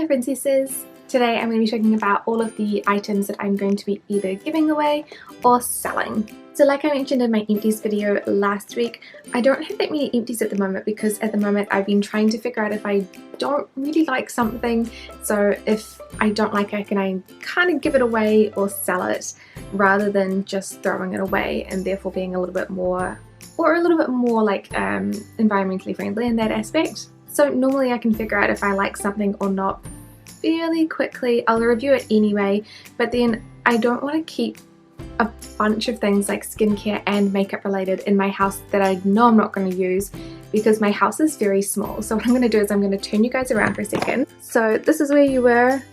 Hello princesses! Today I'm going to be talking about all of the items that I'm going to be either giving away or selling. So like I mentioned in my empties video last week, I don't have that many empties at the moment because at the moment I've been trying to figure out if I don't really like something. So if I don't like it, can I kind of give it away or sell it rather than just throwing it away and therefore being a little bit more like environmentally friendly in that aspect. So normally I can figure out if I like something or not fairly quickly. I'll review it anyway, but then I don't want to keep a bunch of things like skincare and makeup related in my house that I know I'm not going to use because my house is very small. So what I'm going to do is I'm going to turn you guys around for a second. So this is where you were.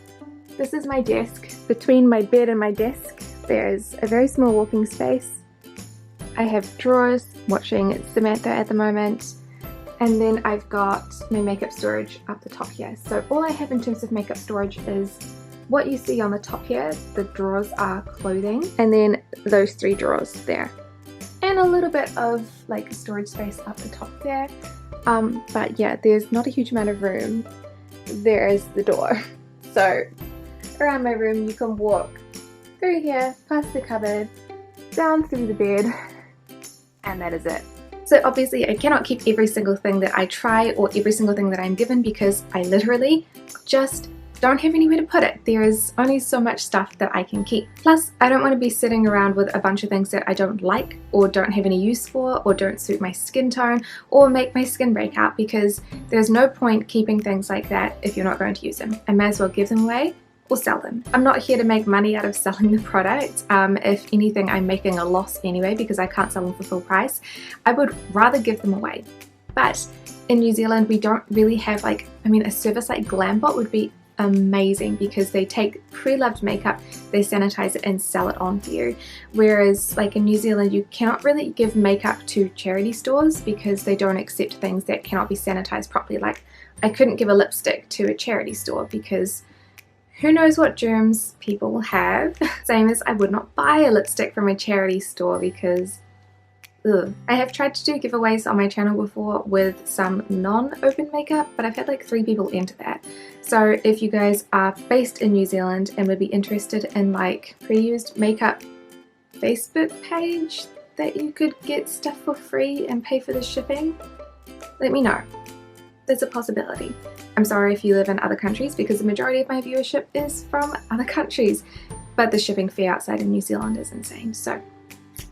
This is my desk. Between my bed and my desk there's a very small walking space. I have drawers, watching Samantha at the moment. And then I've got my makeup storage up the top here. So all I have in terms of makeup storage is what you see on the top here. The drawers are clothing, and then those three drawers there. And a little bit of like storage space up the top there. But yeah, there's not a huge amount of room. There is the door. So around my room you can walk through here, past the cupboard, down through the bed, and that is it. So obviously I cannot keep every single thing that I try or every single thing that I'm given because I literally just don't have anywhere to put it. There is only so much stuff that I can keep. Plus, I don't want to be sitting around with a bunch of things that I don't like or don't have any use for or don't suit my skin tone or make my skin break out, because there's no point keeping things like that if you're not going to use them. I may as well give them away or sell them. I'm not here to make money out of selling the product. If anything, I'm making a loss anyway because I can't sell them for full price. I would rather give them away. But in New Zealand we don't really have a service like Glambot would be amazing because they take pre-loved makeup, they sanitize it and sell it on for you. Whereas like in New Zealand you cannot really give makeup to charity stores because they don't accept things that cannot be sanitized properly. Like I couldn't give a lipstick to a charity store because who knows what germs people will have. Same as I would not buy a lipstick from a charity store because ugh. I have tried to do giveaways on my channel before with some non-open makeup, but I've had like 3 people enter that. So if you guys are based in New Zealand and would be interested in like pre-used makeup Facebook page that you could get stuff for free and pay for the shipping, let me know. There's a possibility. I'm sorry if you live in other countries because the majority of my viewership is from other countries, but the shipping fee outside of New Zealand is insane. So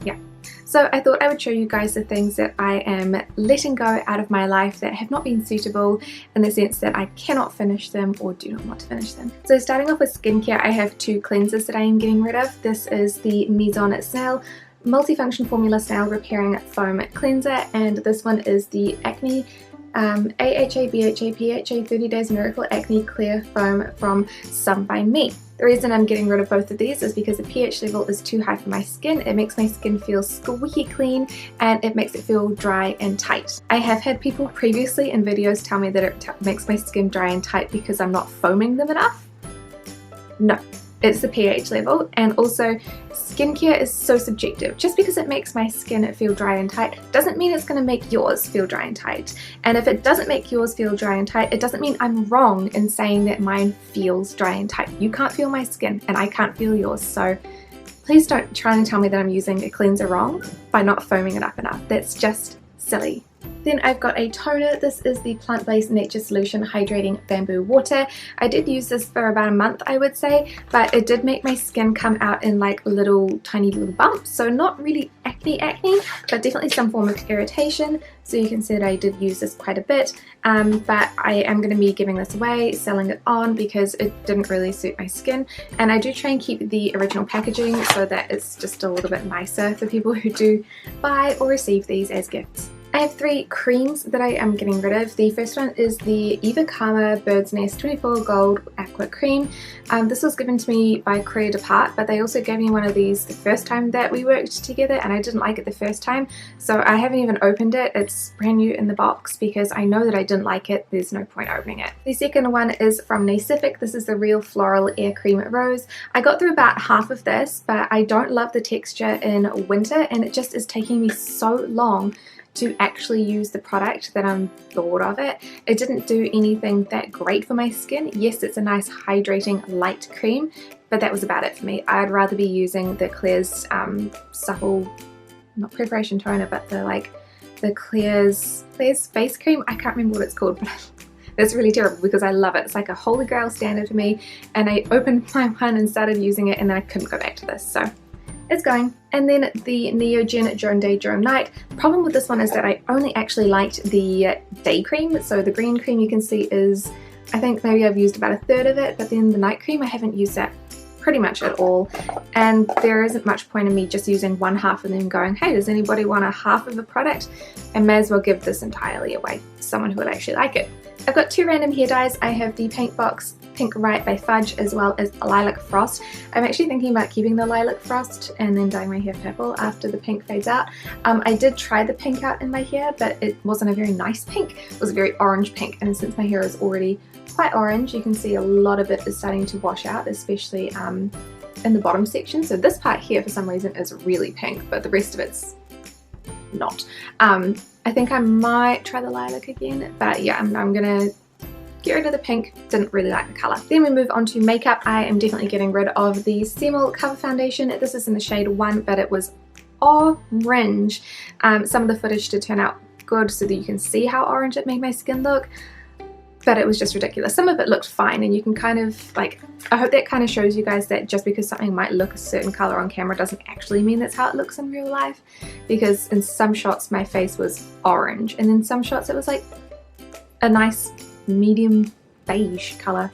yeah. So I thought I would show you guys the things that I am letting go out of my life that have not been suitable, in the sense that I cannot finish them or do not want to finish them. So starting off with skincare, I have 2 cleansers that I am getting rid of. This is the Maison Snail Multifunction Formula Snail Repairing Foam Cleanser, and this one is the Acne AHA BHA PHA 30 Days Miracle Acne Clear Foam from Some By Me. The reason I'm getting rid of both of these is because the pH level is too high for my skin. It makes my skin feel squeaky clean and it makes it feel dry and tight. I have had people previously in videos tell me that it makes my skin dry and tight because I'm not foaming them enough. No. It's the pH level, and also skincare is so subjective. Just because it makes my skin feel dry and tight doesn't mean it's going to make yours feel dry and tight. And if it doesn't make yours feel dry and tight, it doesn't mean I'm wrong in saying that mine feels dry and tight. You can't feel my skin and I can't feel yours, so please don't try and tell me that I'm using a cleanser wrong by not foaming it up enough. That's just silly. Then I've got a toner. This is the Plant-Based Nature Solution Hydrating Bamboo Water. I did use this for about a month, I would say, but it did make my skin come out in like tiny little bumps. So not really acne, but definitely some form of irritation. So you can see that I did use this quite a bit, but I am going to be giving this away, selling it on because it didn't really suit my skin. And I do try and keep the original packaging so that it's just a little bit nicer for people who do buy or receive these as gifts. I have 3 creams that I am getting rid of. The first one is the Eva Karma Bird's Nest 24 Gold Aqua Cream. This was given to me by Korea Depart, but they also gave me one of these the first time that we worked together and I didn't like it the first time, so I haven't even opened it. It's brand new in the box because I know that I didn't like it. There's no point opening it. The second one is from Nacific. This is the Real Floral Air Cream Rose. I got through about half of this, but I don't love the texture in winter and it just is taking me so long to actually use the product that I'm bored of it. It didn't do anything that great for my skin. Yes, it's a nice hydrating light cream, but that was about it for me. I'd rather be using the Klairs supple, not preparation toner, but the Klairs face cream. I can't remember what it's called, but it's really terrible because I love it. It's like a holy grail standard for me, and I opened my one and started using it, and then I couldn't go back to this, so it's going. And then the Neogen Drone Day Drone Night. The problem with this one is that I only actually liked the day cream. So the green cream you can see is, I think maybe I've used about a third of it, but then the night cream I haven't used that pretty much at all, and there isn't much point in me just using one half and then going, hey, does anybody want a half of a product? I may as well give this entirely away to someone who would actually like it. I've got two random hair dyes. I have the Paint Box Pink Right by Fudge as well as Lilac Frost. I'm actually thinking about keeping the Lilac Frost and then dyeing my hair purple after the pink fades out. I did try the pink out in my hair, but it wasn't a very nice pink. It was a very orange pink, and since my hair is already quite orange, you can see a lot of it is starting to wash out, especially in the bottom section. So this part here for some reason is really pink, but the rest of it's not. I think I might try the lilac again, but yeah, I'm gonna get rid of the pink. Didn't really like the colour. Then we move on to makeup. I am definitely getting rid of the Semel Cover Foundation. This is in the shade 1, but it was orange. Some of the footage did turn out good so that you can see how orange it made my skin look, but it was just ridiculous. Some of it looked fine, and you can kind of like, I hope that kind of shows you guys that just because something might look a certain color on camera doesn't actually mean that's how it looks in real life, because in some shots my face was orange, and in some shots it was like a nice medium beige color.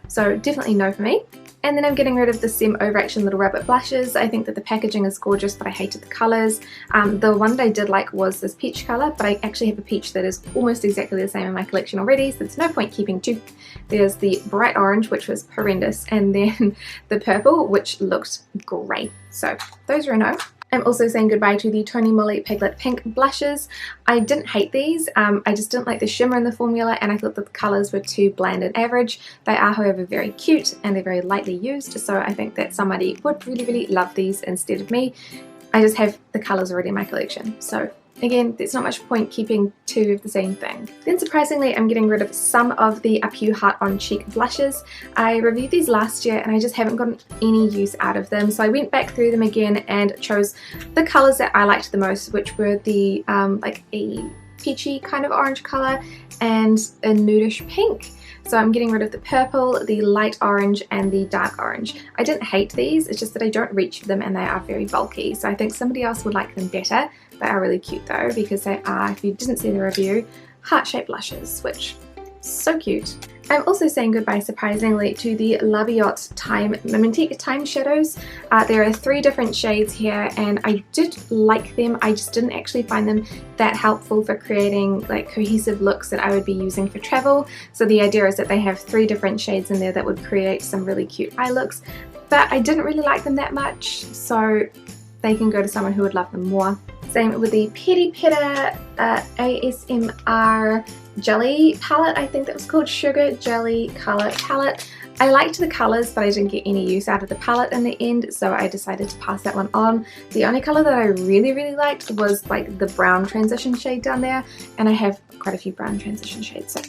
So definitely no for me. And then I'm getting rid of the Sem Overaction Little Rabbit blushes. I think that the packaging is gorgeous, but I hated the colours. The one that I did like was this peach colour, but I actually have a peach that is almost exactly the same in my collection already, so there's no point keeping two. There's the bright orange, which was horrendous, and then the purple, which looked great. So those are a no. I'm also saying goodbye to the Tony Moly Piglet Pink blushes. I didn't hate these, I just didn't like the shimmer in the formula, and I thought that the colours were too bland and average. They are, however, very cute, and they're very lightly used, so I think that somebody would really love these instead of me. I just have the colours already in my collection, so again, there's not much point keeping two of the same thing. Then surprisingly, I'm getting rid of some of the Up You Heart on Cheek blushes. I reviewed these last year and I just haven't gotten any use out of them, so I went back through them again and chose the colours that I liked the most, which were the like a peachy kind of orange colour and a nudish pink. So I'm getting rid of the purple, the light orange, and the dark orange. I didn't hate these, it's just that I don't reach for them and they are very bulky, so I think somebody else would like them better. They are really cute though, because they are, if you didn't see the review, heart-shaped blushes, which so cute. I'm also saying goodbye, surprisingly, to the La Biotte Mementique Time Shadows. There are 3 different shades here, and I did like them. I just didn't actually find them that helpful for creating like cohesive looks that I would be using for travel. So the idea is that they have 3 different shades in there that would create some really cute eye looks, but I didn't really like them that much, so they can go to someone who would love them more. Same with the Peri Pera ASMR Jelly palette. I think that was called Sugar Jelly Color Palette. I liked the colours, but I didn't get any use out of the palette in the end, so I decided to pass that one on. The only colour that I really liked was like the brown transition shade down there, and I have quite a few brown transition shades, so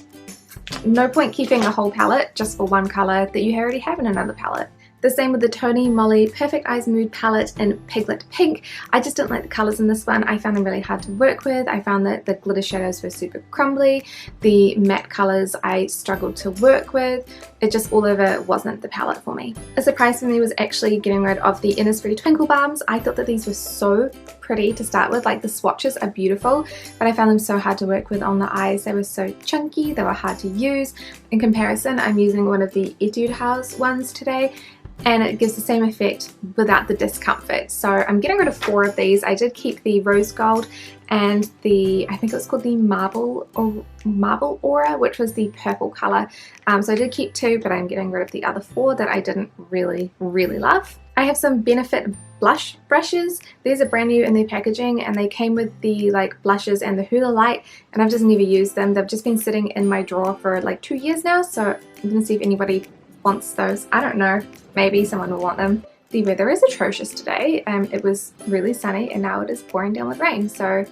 no point keeping a whole palette just for one colour that you already have in another palette. The same with the Tony Moly Perfect Eyes Mood Palette in Piglet Pink. I just didn't like the colours in this one. I found them really hard to work with. I found that the glitter shadows were super crumbly. The matte colours I struggled to work with. It just all over wasn't the palette for me. A surprise for me was actually getting rid of the Innisfree Twinkle Balms. I thought that these were so pretty to start with, like the swatches are beautiful, but I found them so hard to work with on the eyes. They were so chunky, they were hard to use. In comparison, I'm using one of the Etude House ones today, and it gives the same effect without the discomfort. So I'm getting rid of 4 of these. I did keep the Rose Gold and the, I think it was called the Marble Aura, which was the purple colour. So I did keep 2, but I'm getting rid of the other 4 that I didn't really love. I have some Benefit blush brushes. These are brand new in their packaging, and they came with the like blushes and the hula light, and I've just never used them. They've just been sitting in my drawer for like 2 years now, so I'm gonna see if anybody wants those. I don't know, maybe someone will want them. The weather is atrocious today. It was really sunny and now it is pouring down with rain, so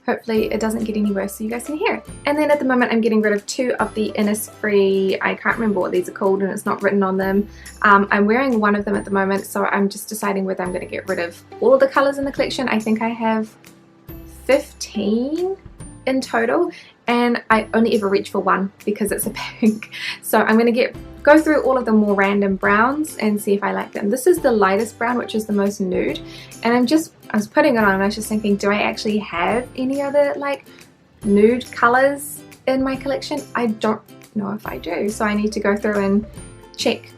Hopefully it doesn't get any worse so you guys can hear it. And then at the moment I'm getting rid of 2 of the Innisfree, I can't remember what these are called and it's not written on them. I'm wearing one of them at the moment, so I'm just deciding whether I'm going to get rid of all of the colours in the collection. I think I have 15 in total, and I only ever reach for one because it's a pink. So I'm going to go through all of the more random browns and see if I like them. This is the lightest brown, which is the most nude, and I was putting it on and I was just thinking, do I actually have any other like nude colors in my collection? I don't know if I do, so I need to go through and check.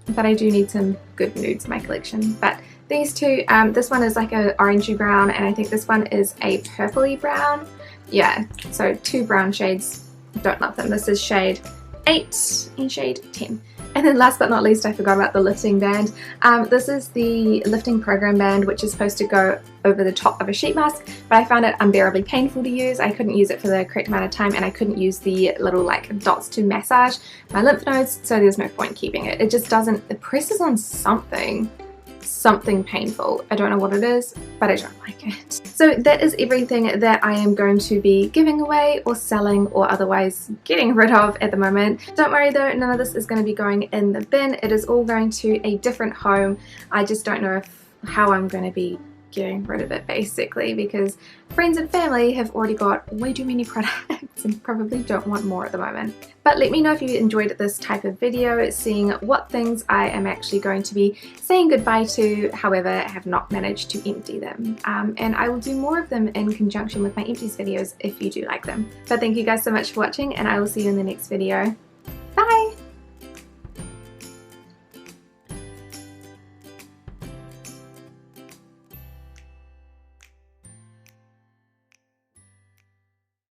But I do need some good nudes in my collection. But these two, this one is like a orangey brown, and I think this one is a purpley brown. Yeah, so 2 brown shades. Don't love them. This is shade 8 and shade 10. And then last but not least, I forgot about the lifting band. This is the lifting program band, which is supposed to go over the top of a sheet mask, but I found it unbearably painful to use. I couldn't use it for the correct amount of time, and I couldn't use the little like dots to massage my lymph nodes, so there's no point keeping it. It just doesn't, it presses on something painful. I don't know what it is, but I don't like it. So that is everything that I am going to be giving away or selling or otherwise getting rid of at the moment. Don't worry though, none of this is going to be going in the bin. It is all going to a different home. I just don't know how I'm going to be getting rid of it basically, because friends and family have already got way too many products and probably don't want more at the moment. But let me know if you enjoyed this type of video, seeing what things I am actually going to be saying goodbye to, however have not managed to empty them. And I will do more of them in conjunction with my empties videos if you do like them. But thank you guys so much for watching, and I will see you in the next video.